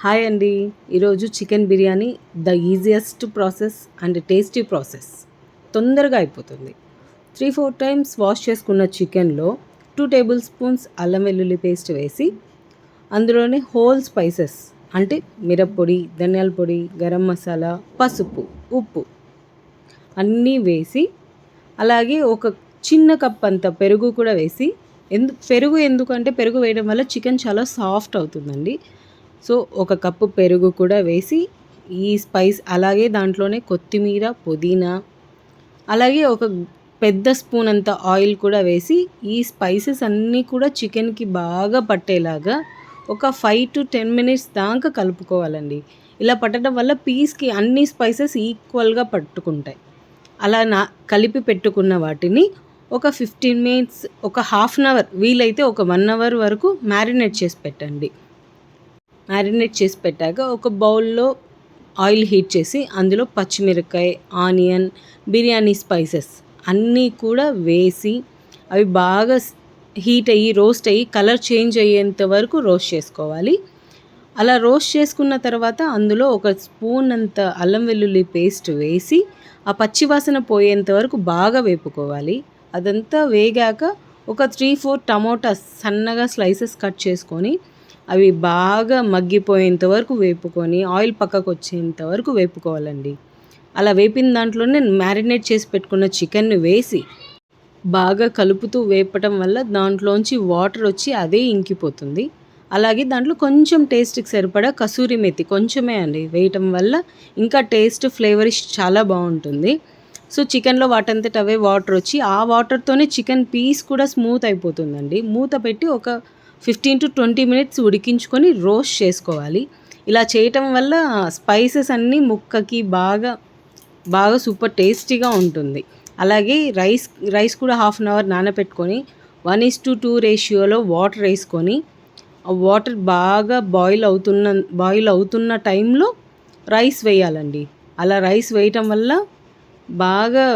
Hi అండి. ఈరోజు chicken biryani the easiest process and tasty process. తొందరగా అయిపోతుంది. 3-4 టైమ్స్ వాష్ చేసుకున్న చికెన్లో 2 టేబుల్ స్పూన్స్ అల్లం వెల్లుల్లి పేస్ట్ వేసి అందులోనే హోల్ స్పైసెస్ అంటే మిరప్పొడి, ధనియాల పొడి, గరం మసాలా, పసుపు, ఉప్పు అన్నీ వేసి అలాగే ఒక చిన్న కప్ అంత పెరుగు కూడా వేసి పెరుగు ఎందుకంటే పెరుగు వేయడం వల్ల చికెన్ చాలా సాఫ్ట్ అవుతుందండి. సో ఒక కప్పు పెరుగు కూడా వేసి ఈ స్పైస్ అలాగే దాంట్లోనే కొత్తిమీర, పుదీనా అలాగే ఒక పెద్ద స్పూన్ అంత ఆయిల్ కూడా వేసి ఈ స్పైసెస్ అన్నీ కూడా చికెన్కి బాగా పట్టేలాగా ఒక 5 to 10 మినిట్స్ దాకా కలుపుకోవాలండి. ఇలా పట్టడం వల్ల పీస్కి అన్ని స్పైసెస్ ఈక్వల్గా పట్టుకుంటాయి. అలా కలిపి పెట్టుకున్న వాటిని ఒక 15 మినిట్స్, ఒక హాఫ్ అన్ అవర్, వీలైతే ఒక 1 అవర్ వరకు మ్యారినేట్ చేసి పెట్టండి. మ్యారినేట్ చేసి పెట్టాక ఒక బౌల్లో ఆయిల్ హీట్ చేసి అందులో పచ్చిమిరపకాయ, ఆనియన్, బిర్యానీ స్పైసెస్ అన్నీ కూడా వేసి అవి బాగా హీట్ అయ్యి రోస్ట్ అయ్యి కలర్ చేంజ్ అయ్యేంత వరకు రోస్ట్ చేసుకోవాలి. అలా రోస్ట్ చేసుకున్న తర్వాత అందులో ఒక స్పూన్ అంత అల్లం వెల్లుల్లి పేస్ట్ వేసి ఆ పచ్చివాసన పోయేంత వరకు బాగా వేపుకోవాలి. అదంతా వేగాక ఒక 3-4 టమోటాస్ సన్నగా స్లైసెస్ కట్ చేసుకొని అవి బాగా మగ్గిపోయేంత వరకు వేపుకొని ఆయిల్ పక్కకు వచ్చేంత వరకు వేపుకోవాలండి. అలా వేపిన దాంట్లోనే మ్యారినేట్ చేసి పెట్టుకున్న చికెన్ని వేసి బాగా కలుపుతూ వేపటం వల్ల దాంట్లోంచి వాటర్ వచ్చి అదే ఇంకిపోతుంది. అలాగే దాంట్లో కొంచెం టేస్ట్కి సరిపడా కసూరి మెతి కొంచెమే అండి వేయటం వల్ల ఇంకా టేస్ట్ ఫ్లేవరిష్ చాలా బాగుంటుంది. సో చికెన్లో వాటంతట అవే వాటర్ వచ్చి ఆ వాటర్తోనే చికెన్ పీస్ కూడా స్మూత్ అయిపోతుందండి. మూత పెట్టి ఒక 15 to 20 మినిట్స్ ఉడికించుకొని రోస్ట్ చేసుకోవాలి. ఇలా చేయటం వల్ల స్పైసెస్ అన్నీ ముక్కకి బాగా సూపర్ టేస్టీగా ఉంటుంది. అలాగే రైస్ కూడా హాఫ్ అన్ అవర్ నానబెట్టుకొని 1:2 రేషియోలో వాటర్ వేసుకొని ఆ వాటర్ బాగా బాయిల్ అవుతున్న టైంలో రైస్ వేయాలండి. అలా రైస్ వేయటం వల్ల బాగా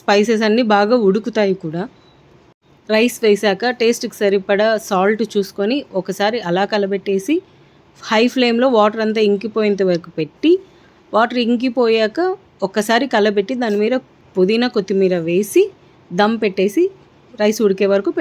స్పైసెస్ అన్నీ బాగా ఉడుకుతాయి కూడా. రైస్ వేసాక టేస్ట్కి సరిపడా సాల్ట్ చూసుకొని ఒకసారి అలా కలబెట్టేసి హై ఫ్లేమ్లో వాటర్ అంతా ఇంకిపోయేంత వరకు పెట్టి వాటర్ ఇంకిపోయాక ఒక్కసారి కలబెట్టి దాని మీద పుదీనా, కొత్తిమీర వేసి దమ్ పెట్టేసి రైస్ ఉడికే వరకు